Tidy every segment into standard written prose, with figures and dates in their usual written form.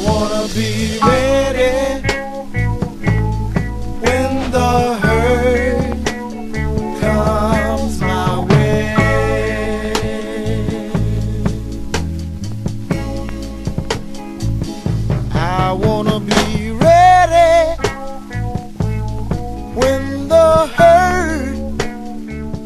wanna be ready when the hurt comes my way. I wanna be ready when the hurt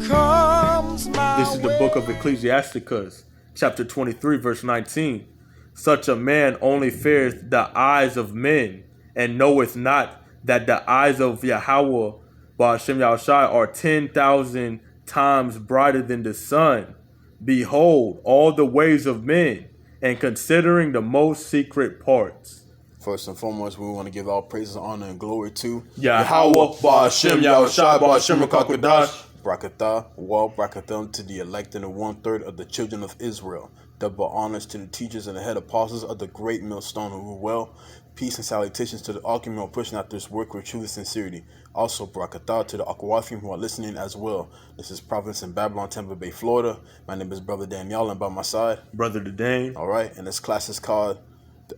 comes my way. This is the book of Ecclesiasticus, chapter 23, verse 19. Such a man only feareth the eyes of men, and knoweth not that the eyes of YAHAWAH, BAHASHAM Yahawashi, are 10,000 times brighter than the sun. Behold all the ways of men, and considering the most secret parts. First and foremost, we want to give all praises, honor, and glory to YAHAWAH, BAHASHAM Yahawashi, BAHASHAM QADASH. Barakatah, well, Barakatham to the elect and the 1/3 of the children of Israel. Double honors to the teachers and the head apostles of the great millstone who well. Peace and salutations to the argument who are pushing out this work with true sincerity. Also, Barakatah to the Aquafim who are listening as well. This is Providence in Babylon, Tampa Bay, Florida. My name is Brother Daniel, and by my side, Brother Dane. All right, and this class is called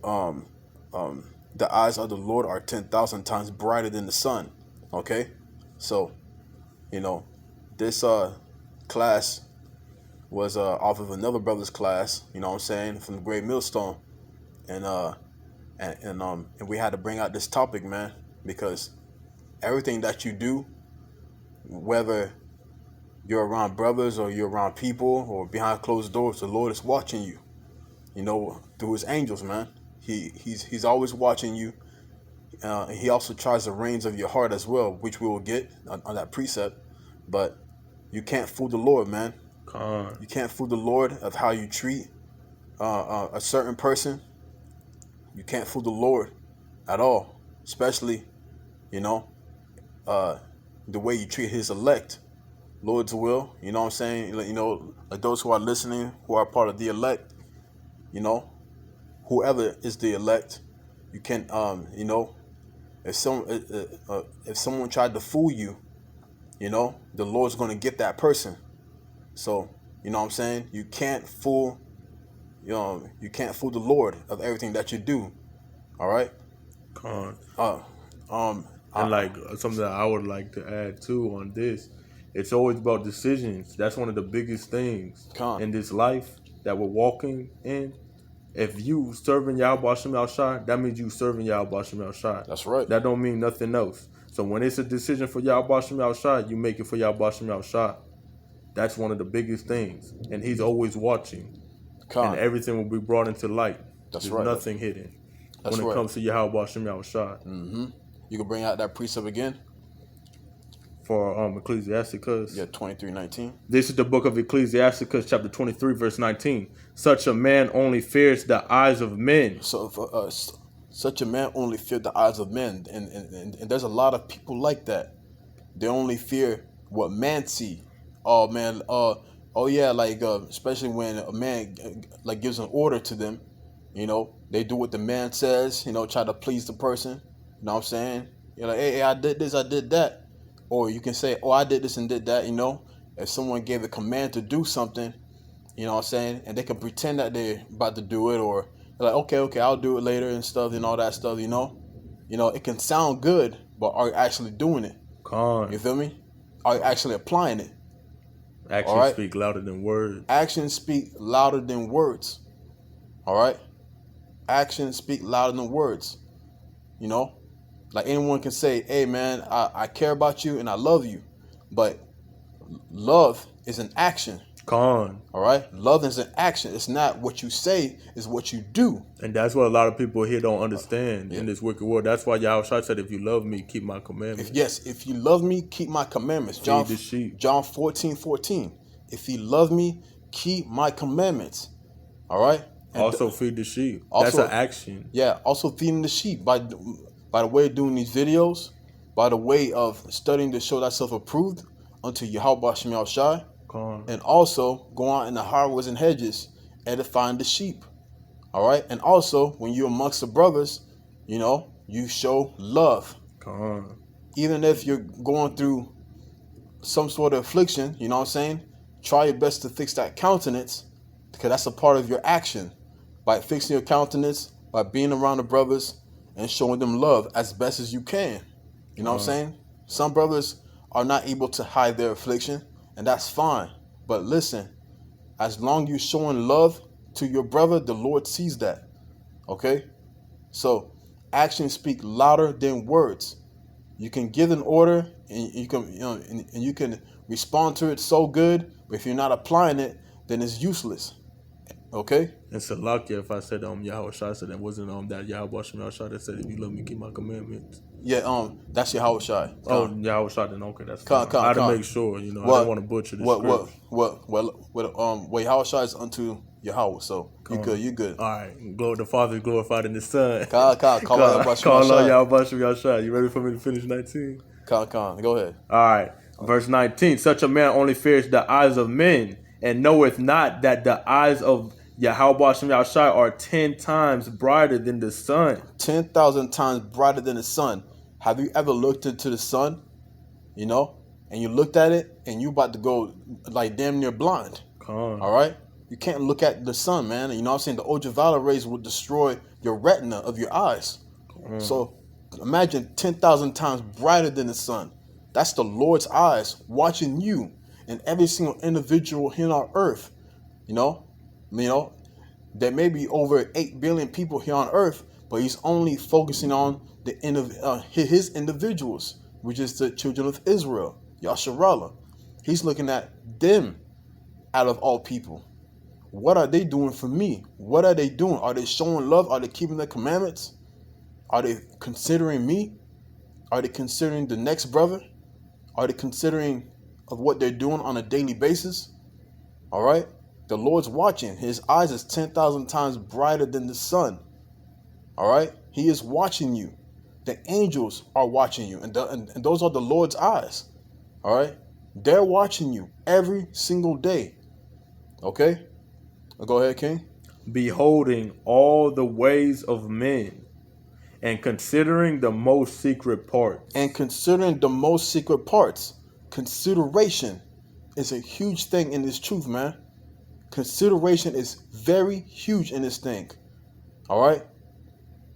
The Eyes of the Lord Are 10,000 Times Brighter Than the Sun. Okay, so, you know, this class was off of another brother's class, you know what I'm saying, from the Great Millstone, and we had to bring out this topic, man, because everything that you do, whether you're around brothers or you're around people or behind closed doors, the Lord is watching you, you know, through His angels, man. He's always watching you. He also tries the reins of your heart as well, which we will get on that precept, but you can't fool the Lord, man. You can't fool the Lord of how you treat a certain person. You can't fool the Lord at all, especially, you know, the way you treat His elect. Lord's will, you know what I'm saying? You know, like those who are listening, who are part of the elect, you know, whoever is the elect, you can, you know, if someone tried to fool you, you know, the Lord's going to get that person. So, you know what I'm saying? You can't fool, you can't fool the Lord of everything that you do. All right? And like something that I would like to add too on this, it's always about decisions. That's one of the biggest things in this life that we're walking in. If you serving Yahweh BAHASHAM Yahawashi, that means you serving Yahweh BAHASHAM Yahawashi. That's right. That don't mean nothing else. So when it's a decision for Yahweh BAHASHAM Yahawashi, you make it for Yahweh BAHASHAM Yahawashi. That's one of the biggest things. And He's always watching. And everything will be brought into light. That's There's right. nothing hidden when it comes to Yahweh BAHASHAM Yahawashi. You can bring out that precept again? For Ecclesiasticus. Yeah, 23:19. This is the book of Ecclesiasticus, chapter 23, verse 19. Such a man only fears the eyes of men. So such a man only fears the eyes of men. And there's a lot of people like that. They only fear what man see. Oh, man. Oh, yeah, like, especially when a man, like, gives an order to them. You know, they do what the man says, you know, try to please the person. You know what I'm saying? You're like, hey, I did this, I did that. Or you can say, oh, I did this and did that, you know. If someone gave a command to do something, you know what I'm saying, and they can pretend that they're about to do it, or they're like, okay, I'll do it later and stuff and all that stuff, you know. You know, it can sound good, but are you actually doing it? You feel me? Are you actually applying it? Actions speak louder than words. Actions speak louder than words. All right? Actions speak louder than words. You know? Like anyone can say, hey, man, I care about you and I love you. But love is an action. All right? Love is an action. It's not what you say, it's what you do. And that's what a lot of people here don't understand in this wicked world. That's why Yahweh said, if you love me, keep my commandments. If you love me, keep my commandments. Feed the sheep. John 14:14. If you love me, keep my commandments. All right? And also feed the sheep. That's an action. Yeah, also feeding the sheep by the way of doing these videos, by the way of studying to show thyself approved unto Yahweh BAHASHAM Yahawashi. And also go out in the highways and hedges, edifying the sheep. All right. And also when you're amongst the brothers, you know, you show love. Even if you're going through some sort of affliction, you know what I'm saying? Try your best to fix that countenance, because that's a part of your action. By fixing your countenance, by being around the brothers and showing them love as best as you can. You know what I'm saying? Some brothers are not able to hide their affliction, and that's fine. But listen, as long as you're showing love to your brother, the Lord sees that. Okay? So actions speak louder than words. You can give an order and you can, and you can respond to it so good, but if you're not applying it, then it's useless. Okay? It's a luck if I said YAHAWASHI said it wasn't that YAHAWASHI that said if you love me, keep my commandments. Yeah, that's YAHAWASHI. Oh, YAHAWASHI then okay, that's fine. I had to make sure, I didn't want to butcher the script. What YAHAWASHI is unto Yahweh, so you good. All right, the Father is glorified in the Son. Call out YAHAWASHI. You ready for me to finish 19? Go ahead. All right, verse 19. Such a man only fears the eyes of men, and knoweth not that the eyes of YAHAWASHI are 10 times brighter than the sun. 10,000 times brighter than the sun. Have you ever looked into the sun, and you looked at it, and you about to go like damn near blind? All right? You can't look at the sun, man. You know what I'm saying? The ultraviolet rays will destroy your retina of your eyes. So imagine 10,000 times brighter than the sun. That's the Lord's eyes watching you and every single individual here on earth. There may be over 8 billion people here on earth, but he's only focusing on his individuals, which is the children of Israel, Yasharallah. He's looking at them out of all people. What are they doing for me? What are they doing? Are they showing love? Are they keeping the commandments? Are they considering me? Are they considering the next brother? Are they considering of what they're doing on a daily basis? All right? The Lord's watching. His eyes is 10,000 times brighter than the sun. All right? He is watching you. The angels are watching you. And those are the Lord's eyes. All right? They're watching you every single day. Okay? Go ahead, King. Beholding all the ways of men, and considering the most secret parts. Consideration is a huge thing in this truth, man. Consideration is very huge in this thing. All right?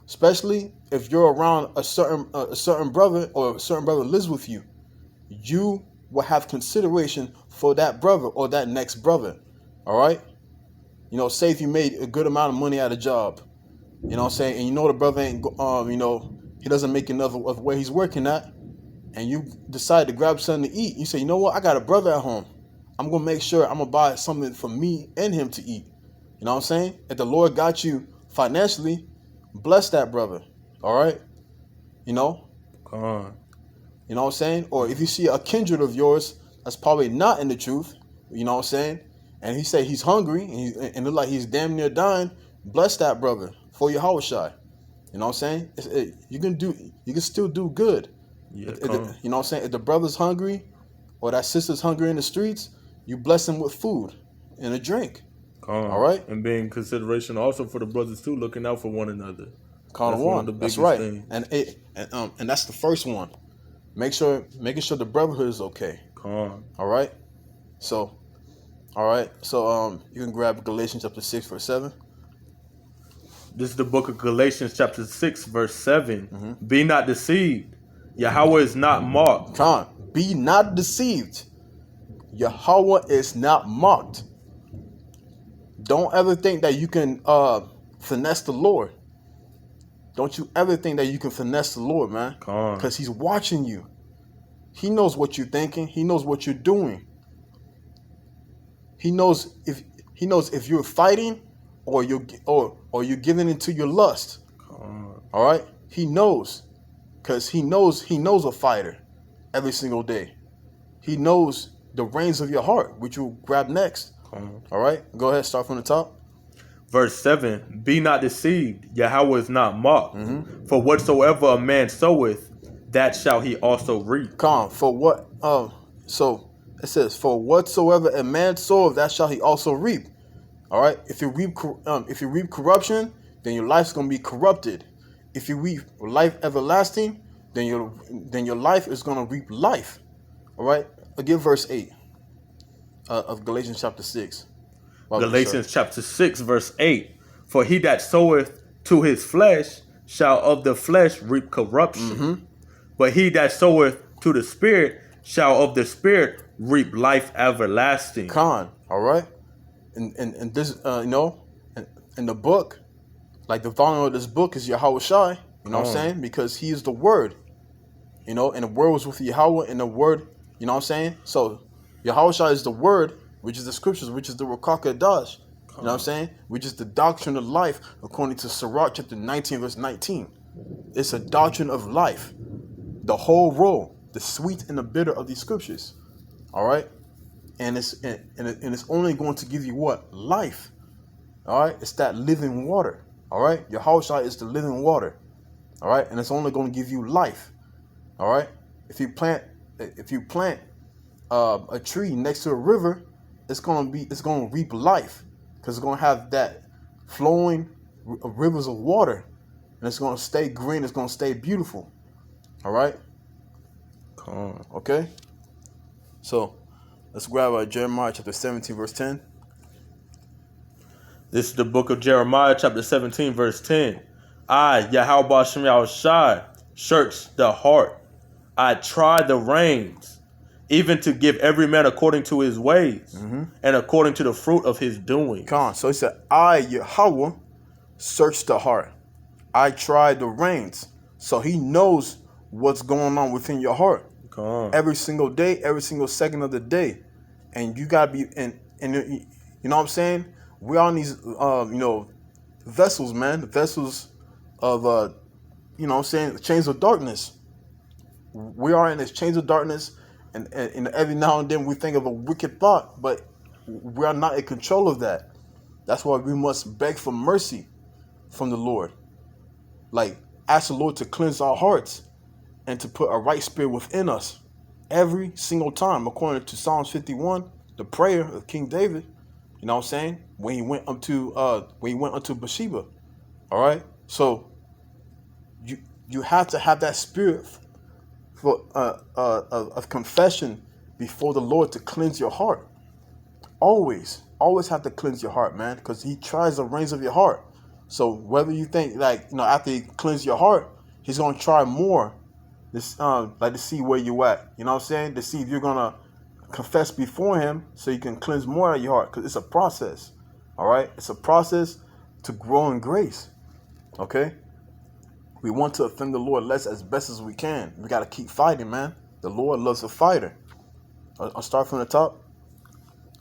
Especially if you're around a certain brother, or a certain brother lives with you. You will have consideration for that brother or that next brother. All right? Say if you made a good amount of money at a job, you know what I'm saying, and the brother ain't, he doesn't make enough of where he's working at, and you decide to grab something to eat. You say, you know what, I got a brother at home. I'm going to make sure I'm going to buy something for me and him to eat. You know what I'm saying? If the Lord got you financially, bless that brother. All right? Come on. You know what I'm saying? Or if you see a kindred of yours that's probably not in the truth, you know what I'm saying? And he say he's hungry and look like he's damn near dying, bless that brother for YAHAWASHI. You know what I'm saying? You can still do good. Yeah, you know what I'm saying? If the brother's hungry or that sister's hungry in the streets, you bless them with food and a drink. All right? And being consideration also for the brothers too, looking out for one another. That's right. Things. And that's the first one. Making sure the brotherhood is okay. All right? So you can grab Galatians chapter 6, verse 7. This is the book of Galatians chapter 6, verse 7. Be not deceived. Yahweh is not mocked. Be not deceived. Yahweh is not mocked. Don't ever think that you can finesse the Lord. Don't you ever think that you can finesse the Lord, man. Because he's watching you. He knows what you're thinking. He knows what you're doing. He knows if you're fighting or you're giving into your lust. All right? He knows. Because he knows a fighter every single day. He knows the reins of your heart, which we'll grab next. All right? Go ahead, start from the top. Verse 7, be not deceived, Yahweh is not mocked. For whatsoever a man soweth, that shall he also reap. So it says, for whatsoever a man soweth, that shall he also reap. All right? If you reap corruption, then your life's going to be corrupted. If you reap life everlasting, then your life is going to reap life. All right? Again, verse 8 of Galatians chapter 6. Galatians chapter 6, verse 8. For he that soweth to his flesh shall of the flesh reap corruption. But he that soweth to the Spirit shall of the Spirit reap life everlasting. All right? And this, in the book, like the volume of this book is YAHAWASHI, you know what I'm saying? Because he is the Word, and the Word was with Yahweh, and the Word, you know what I'm saying? So YAHAWASHI is the Word, which is the Scriptures, which is the RAWCHAA, you know what I'm saying? Which is the doctrine of life, according to Sirach chapter 19, verse 19. It's a doctrine of life. The whole roll, the sweet and the bitter of these scriptures. All right? And it's only going to give you what? Life. All right? It's that living water. All right? Yahawashi is the living water. All right? And it's only going to give you life. All right? If you plant a tree next to a river, it's going to reap life, because it's going to have that flowing rivers of water, and it's going to stay green. It's going to stay beautiful. All right. Okay. So let's grab Jeremiah chapter 17, verse 10. This is the book of Jeremiah, chapter 17, verse 10. I, YAHAWASHI, search the heart. I try the reins, even to give every man according to his ways, and according to the fruit of his doing. So he said, I, Yahweh, search the heart. I try the reins. So he knows what's going on within your heart every single day, every single second of the day. And you gotta be, and you know what I'm saying? We are on these vessels, man, the vessels of you know what I'm saying, chains of darkness. We are in this chains of darkness, and every now and then we think of a wicked thought, but we are not in control of that. That's why we must beg for mercy from the Lord. Like, ask the Lord to cleanse our hearts and to put a right spirit within us every single time, according to Psalms 51, the prayer of King David. You know what I'm saying? When he went unto Bathsheba. All right. So you have to have that spirit for of confession before the Lord to cleanse your heart. Always have to cleanse your heart, man, because he tries the reins of your heart. So whether you think, after he cleans your heart, he's gonna try more, to see where you at. You know what I'm saying? To see if you're gonna confess before him, so you can cleanse more of your heart. Because it's a process. All right, it's a process to grow in grace. Okay, we want to offend the Lord less as best as we can. We gotta keep fighting, man. The Lord loves a fighter. I'll start from the top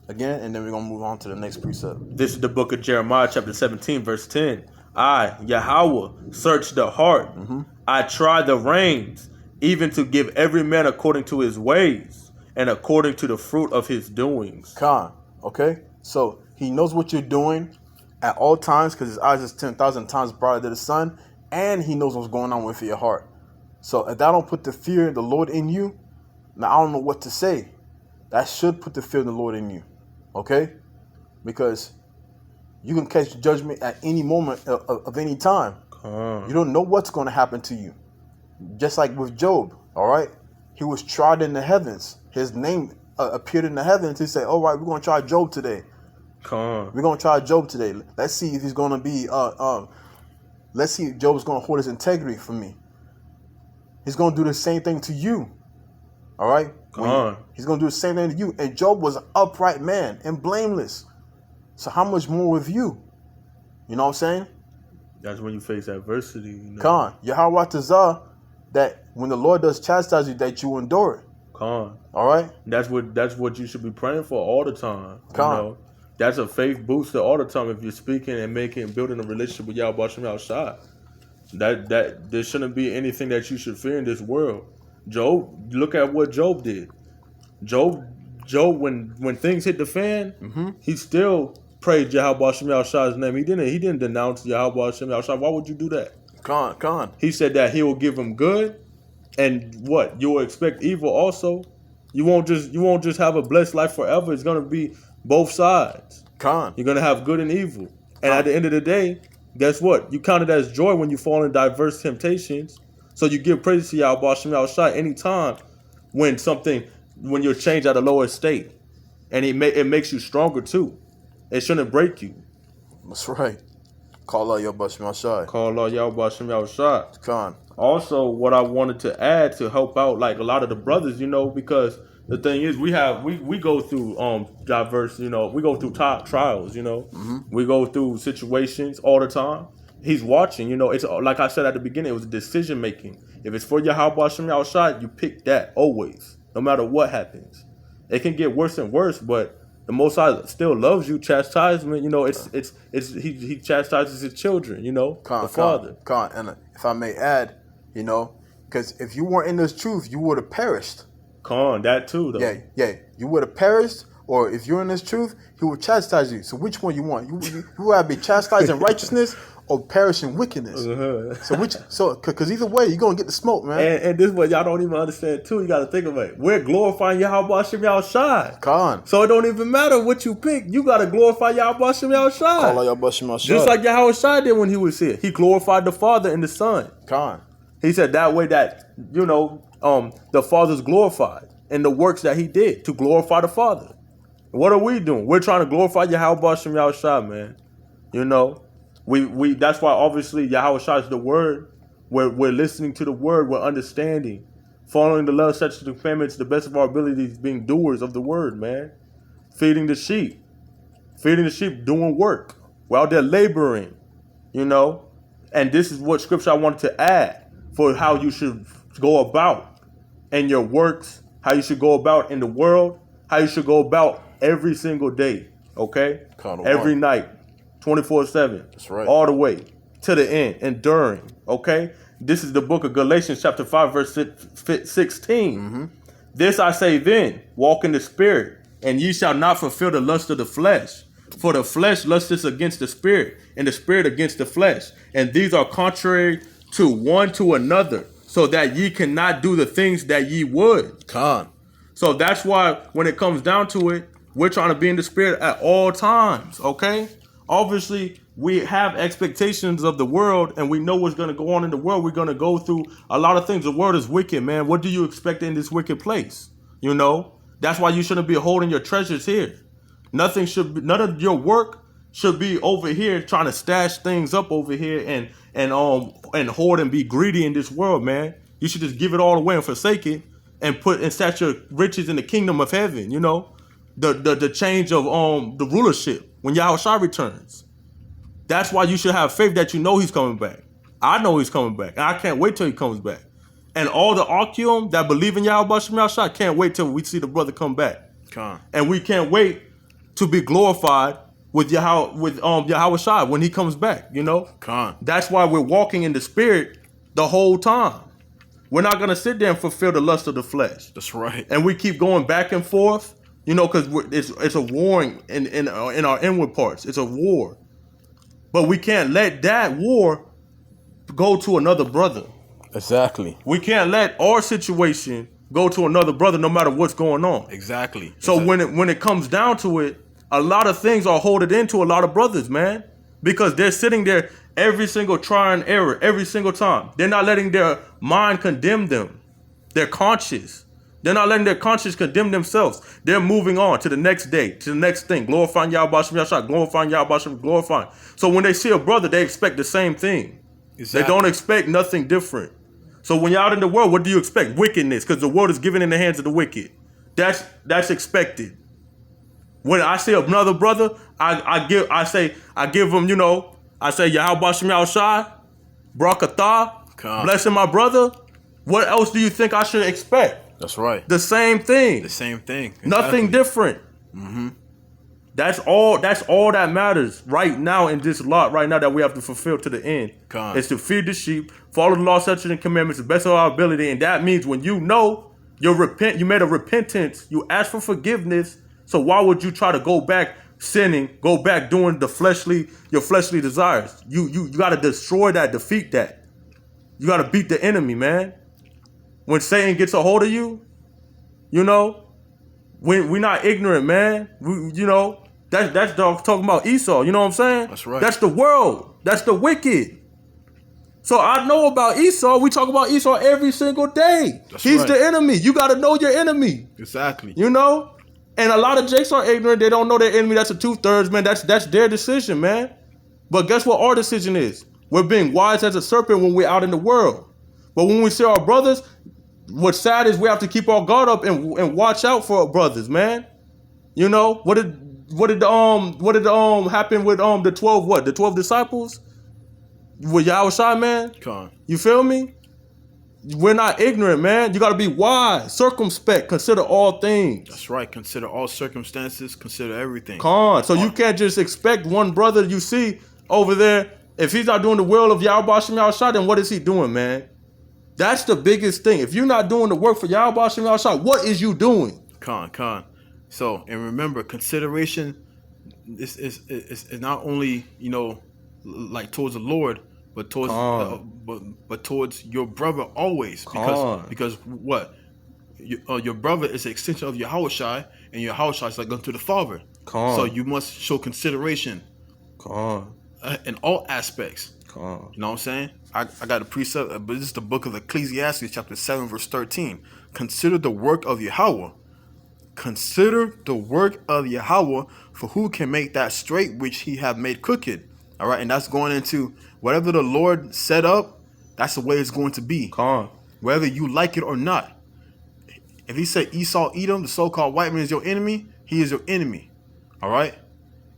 again, and then we're gonna move on to the next precept. This is the book of Jeremiah, chapter 17, verse 10. I, Yahweh, search the heart. I try the reins, even to give every man according to his ways, and according to the fruit of his doings. Okay? So he knows what you're doing at all times, because his eyes is 10,000 times brighter than the sun, and he knows what's going on with your heart. So if that don't put the fear of the Lord in you, now I don't know what to say. That should put the fear of the Lord in you. Okay? Because you can catch judgment at any moment of any time. You don't know what's going to happen to you. Just like with Job, all right? He was tried in the heavens. His name appeared in the heavens. He said, all right, we're going to try Job today. We're going to try Job today. Let's see if he's going to be, let's see if Job's going to hold his integrity for me. He's going to do the same thing to you. All right? He's going to do the same thing to you. And Job was an upright man and blameless. So how much more with you? You know what I'm saying? That's when you face adversity. You know? Yahweh Tazah, that when the Lord does chastise you, that you endure it. All right? That's what you should be praying for all the time. You know? That's a faith booster all the time if you're speaking and building a relationship with YAHAWASHI. That there shouldn't be anything that you should fear in this world. Job, look at what Job did. Job, when things hit the fan, he still prayed YAHAWASHI's name. He didn't denounce YAHAWASHI. Why would you do that? He said that he will give him good, and what? You will expect evil also. You won't just have a blessed life forever. It's gonna be both sides. You're gonna have good and evil. And at the end of the day, guess what? You count it as joy when you fall in diverse temptations. So you give praise to YAHAWASHI anytime when you're changed at a lower state. And it makes you stronger too. It shouldn't break you. That's right. Call out YAHAWASHI Mashai. Call out YAHAWASHI Mashai. Khan. Also, what I wanted to add to help out like a lot of the brothers, because the thing is we go through diverse, we go through trials, we go through situations all the time. He's watching, it's like I said at the beginning, it was decision making. If it's for YAHAWASHI Mashai, you pick that always, no matter what happens. It can get worse and worse, but the Most High still loves you. Chastisement, he chastises his children, the Father. And if I may add, because if you weren't in this truth, you would have perished. That too, though. Yeah, you would have perished, or if you're in this truth, he will chastise you. So which one you want? You would have been chastised in righteousness or perish in wickedness. Because either way, you're gonna get the smoke, man. And this is what y'all don't even understand too. You got to think about it. We're glorifying YAHAWASHI Mashai. So it don't even matter what you pick. You got to glorify YAHAWASHI Mashai. Call out YAHAWASHI Mashai. Just like YAHAWASHI did when he was here. He glorified the Father and the Son. He said that way that the Father's glorified in the works that he did to glorify the Father. What are we doing? We're trying to glorify YAHAWASHI Mashai, man. We that's why obviously YAHAWASHI is the word. We're listening to the word, we're understanding, following the love, statutes, and commandments, the best of our abilities, being doers of the word, man. Feeding the sheep, doing work. We're out there laboring, And this is what scripture I wanted to add for how you should go about in your works, how you should go about in the world, how you should go about every single day, okay? Every night. 24/7. That's right. All the way to the end, enduring. Okay? This is the book of Galatians chapter 5, verse 16. This I say then, walk in the spirit, and ye shall not fulfill the lust of the flesh. For the flesh lusteth against the spirit, and the spirit against the flesh. And these are contrary to one to another, so that ye cannot do the things that ye would. So that's why when it comes down to it, we're trying to be in the spirit at all times, okay? Obviously, we have expectations of the world, and we know what's going to go on in the world. We're going to go through a lot of things. The world is wicked, man. What do you expect in this wicked place? That's why you shouldn't be holding your treasures here. None of your work should be over here trying to stash things up over here and hoard and be greedy in this world, man. You should just give it all away and forsake it and stash your riches in the kingdom of heaven. The change of the rulership when YAHAWASHI returns. That's why you should have faith that he's coming back. I know he's coming back, and I can't wait till he comes back. And all the Archeum that believe in YAHAWASHI Mashai can't wait till we see the brother come back. And we can't wait to be glorified with YAHAWASHI when he comes back. That's why we're walking in the spirit the whole time. We're not gonna sit there and fulfill the lust of the flesh. That's right. And we keep going back and forth. Because it's a warring in our inward parts. It's a war. But we can't let that war go to another brother. Exactly. We can't let our situation go to another brother no matter what's going on. Exactly. So when it comes down to it, a lot of things are holding into a lot of brothers, man. Because they're sitting there every single try and error, every single time. They're not letting their mind condemn them. Their conscience. They're not letting their conscience condemn themselves. They're moving on to the next day, to the next thing. Glorifying YAHAWASHI Mashai, glorifying YAHAWASHI, glorifying. So when they see a brother, they expect the same thing. Exactly. They don't expect nothing different. So when you're out in the world, what do you expect? Wickedness, because the world is given in the hands of the wicked. That's expected. When I see another brother, I give him, I say YAHAWASHI Mashai, BARAK ATHA, blessing my brother. What else do you think I should expect? That's right. The same thing. Exactly. Nothing different. That's all that matters right now in this lot right now that we have to fulfill to the end. Is to feed the sheep, follow the law, statutes, and commandments, the best of our ability. And that means when you made a repentance, you ask for forgiveness. So why would you try to go back sinning, go back doing your fleshly desires? You got to destroy that, defeat that. You got to beat the enemy, man. When Satan gets a hold of you, we're not ignorant, man. That's talking about Esau. You know what I'm saying? That's right. That's the world. That's the wicked. So I know about Esau. We talk about Esau every single day. He's the enemy. You got to know your enemy. Exactly. And a lot of Jakes are ignorant. They don't know their enemy. That's a 2/3, man. That's their decision, man. But guess what our decision is? We're being wise as a serpent when we're out in the world. But when we see our brothers, what's sad is we have to keep our guard up and watch out for our brothers, man. You know, what did happen with the 12 disciples? With YAHAWASHI, man? Con. You feel me? We're not ignorant, man. You got to be wise, circumspect, consider all things. That's right. Consider all circumstances. Consider everything. So you can't just expect one brother you see over there. If he's not doing the will of YAHAWASHI, then what is he doing, man? That's the biggest thing. If you're not doing the work for YAHAWASHI, what is you doing? Con. So, and remember, consideration is not only, you know, like towards the Lord, but towards but towards your brother always, because what your brother is an extension of Yahawashi, and Yahawashi is like unto the Father. So you must show consideration in all aspects. You know what I'm saying? I got a precept, but this is the book of Ecclesiastes, chapter 7, verse 13. Consider the work of Yahweh. Consider the work of Yahweh, for who can make that straight which he have made crooked? All right, and that's going into whatever the Lord set up, that's the way it's going to be. Whether you like it or not. If he said Esau, Edom, the so-called white man is your enemy, he is your enemy. All right?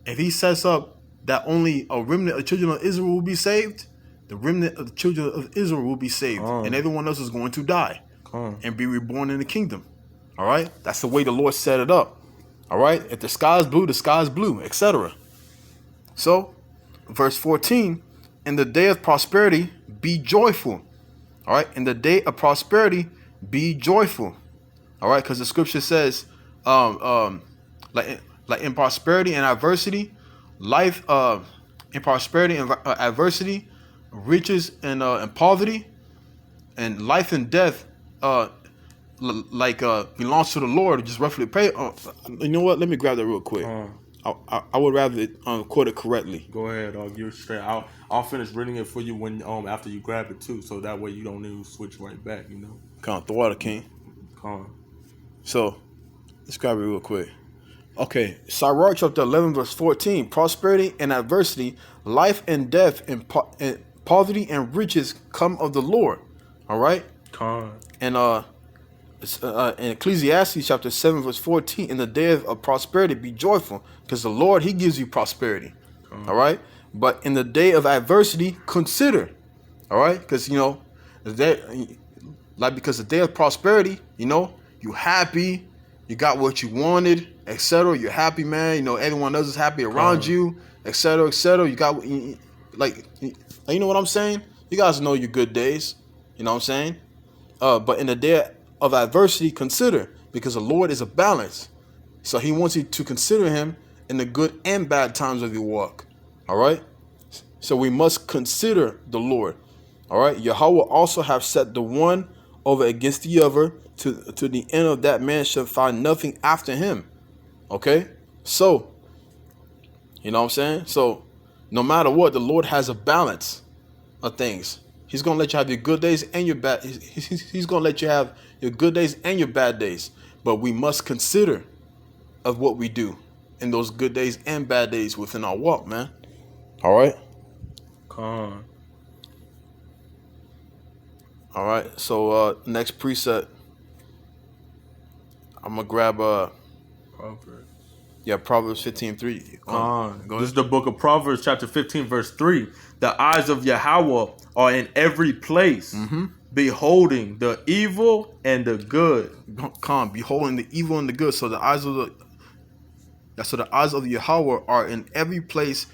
If he sets up that only a remnant of the children of Israel will be saved, the remnant of the children of Israel will be saved. And everyone else is going to die and be reborn in the kingdom. All right? That's the way the Lord set it up. All right? If the sky is blue, etc. So, verse 14, in the day of prosperity, be joyful. All right? In the day of prosperity, be joyful. All right? Because the scripture says, like in prosperity and adversity, life, in prosperity and adversity, riches and poverty, and life and death, belongs to the Lord. Just roughly pay. You know what? Let me grab that real quick. I would rather quote it correctly. Go ahead, dog. You're straight. I'll finish reading it for you when after you grab it too, so that way you don't need to switch right back. You know. Come on, the water king. So let's grab it real quick. Okay, Sirach chapter 11 verse 14. Prosperity and adversity, life and death, and poverty and riches come of the Lord. All right. And in Ecclesiastes chapter 7 verse 14, in the day of prosperity be joyful, because the Lord, he gives you prosperity. All right. But in the day of adversity, consider. All right. Because, you know, because the day of prosperity, you know, you happy, you got what you wanted, etc. You're happy, man. You know, everyone else is happy around you, etc., etc. You got, like, you know what I'm saying? You guys know your good days. You know what I'm saying? But in the day of adversity, consider, because the Lord is a balance. So he wants you to consider him in the good and bad times of your walk. All right? So we must consider the Lord. All right? Yahweh also have set the one over against the other, to the end of that man shall find nothing after him. Okay? So, you know what I'm saying? So, no matter what, the Lord has a balance of things. He's going to let you have your good days and your bad. He's going to let you have your good days and your bad days. But we must consider of what we do in those good days and bad days within our walk, man. All right? All right. So, next precept. I'm going to grab Proverbs. Yeah, Proverbs 15:3. This is the book of Proverbs, chapter 15, verse 3. The eyes of Yahweh are in every place, beholding the evil and the good. Beholding the evil and the good. So the eyes of the Yahweh are in every place,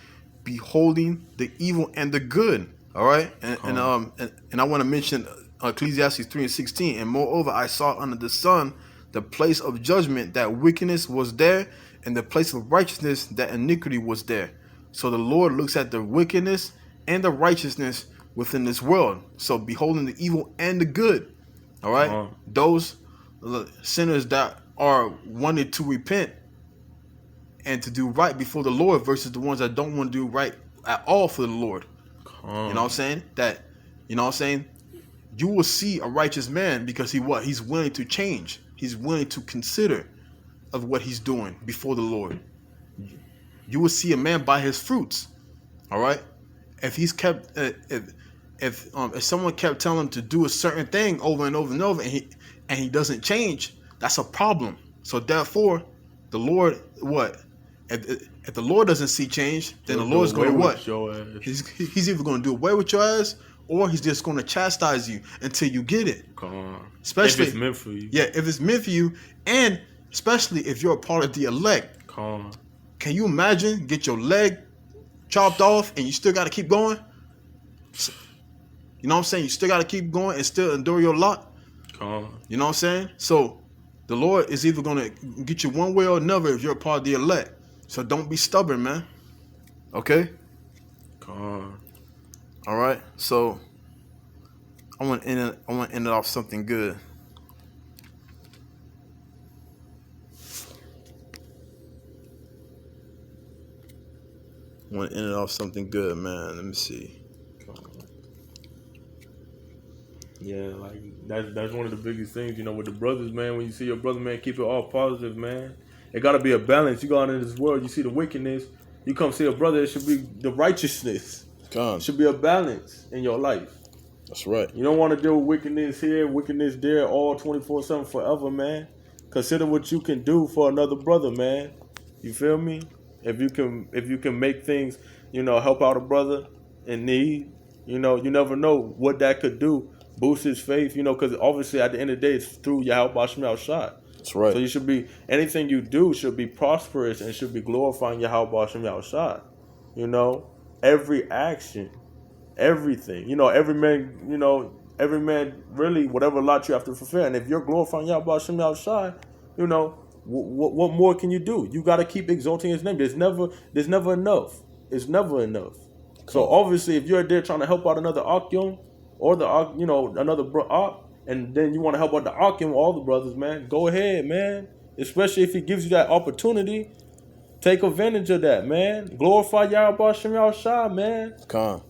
beholding the evil and the good. All right, and I want to mention Ecclesiastes 3:16. And moreover, I saw under the sun the place of judgment, that wickedness was there, and the place of righteousness, that iniquity was there. So the Lord looks at the wickedness and the righteousness within this world. So beholding the evil and the good. All right. Those sinners that are wanted to repent and to do right before the Lord, versus the ones that don't want to do right at all for the Lord. You know what I'm saying? You know what I'm saying? You will see a righteous man because he's willing to change. He's willing to consider of what he's doing before the Lord. You will see a man by his fruits. All right. If he's kept, if someone kept telling him to do a certain thing over and over and over, and he doesn't change, that's a problem. So therefore, the Lord, what? If the Lord doesn't see change, then the Lord's going to what? He's either going to do away with your ass, or he's just going to chastise you until you get it. Come on. Especially if it's meant for you. Yeah, if it's meant for you, and especially if you're a part of the elect. Come on. Can you imagine get your leg chopped off and you still got to keep going? You know what I'm saying? You still got to keep going and still endure your lot. Come on. You know what I'm saying? So the Lord is either going to get you one way or another if you're a part of the elect. So don't be stubborn, man. Okay? Come on. All right. So I want to end it off something good. I want to end it off something good, man. Let me see. Yeah, like that's one of the biggest things, you know, with the brothers, man. When you see your brother, man, keep it all positive, man. It got to be a balance. You go out in this world, you see the wickedness. You come see a brother, it should be the righteousness. It should be a balance in your life. That's right. You don't want to deal with wickedness here, wickedness there, all 24/7 forever, man. Consider what you can do for another brother, man. You feel me? If you can make things, you know, help out a brother in need, you know, you never know what that could do. Boost his faith, you know, because obviously at the end of the day, it's through YAHAWASHI. That's right. So you should be, anything you do should be prosperous and should be glorifying YAHAWASHI. You know, every action, everything, you know, every man really, whatever lot you have to fulfill. And if you're glorifying YAHAWASHI, you know, what more can you do? You got to keep exalting his name. There's never enough. It's never enough. So obviously, if you're there trying to help out another Akyum or another Ak, and then you want to help out the Akyum, all the brothers, man, go ahead, man. Especially if he gives you that opportunity, take advantage of that, man. Glorify YAHAWASHI, man. Come.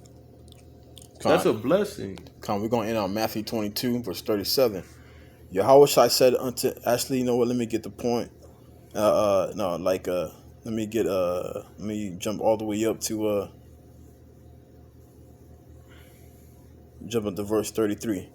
That's a blessing. Come, we're gonna end on Matthew 22, verse 37. Yahawashi said unto, actually, you know what? Let me get the point. Let me jump all the way up to jump up to verse 33.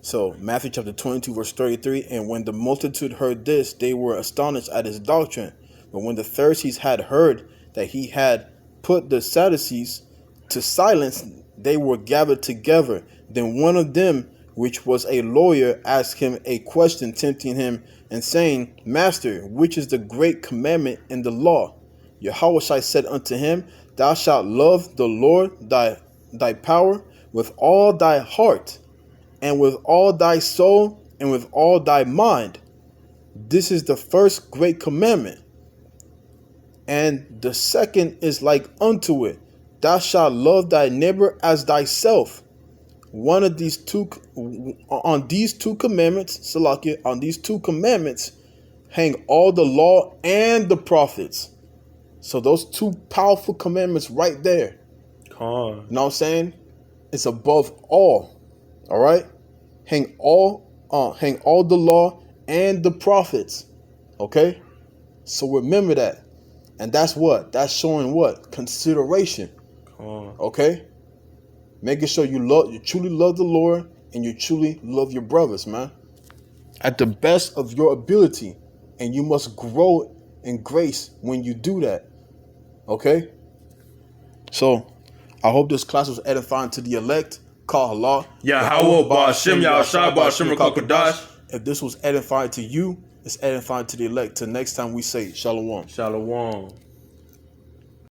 So Matthew chapter 22, verse 33. And when the multitude heard this, they were astonished at his doctrine. But when the Pharisees had heard that he had put the Sadducees to silence, they were gathered together. Then one of them, which was a lawyer, asked him a question, tempting him, and saying, Master, which is the great commandment in the law? Yahawashi said unto him, Thou shalt love the Lord thy power with all thy heart, and with all thy soul, and with all thy mind. This is the first great commandment. And the second is like unto it. Thou shalt love thy neighbor as thyself. On these two commandments, Salakia, on these two commandments, hang all the law and the prophets. So those two powerful commandments right there. You know what I'm saying? It's above all. All right? Hang all the law and the prophets. Okay? So remember that. And that's what? That's showing what? Consideration. Okay? Making sure you truly love the Lord and you truly love your brothers, man. At the best of your ability. And you must grow in grace when you do that. Okay? So, I hope this class was edifying to the elect. Call Allah. YAHAWAH, BAHASHAM, YAHWASHI, BAHASHAM, QADASH. If this was edifying to you, it's edifying to the elect. Till next time we say Shalom. Shalom.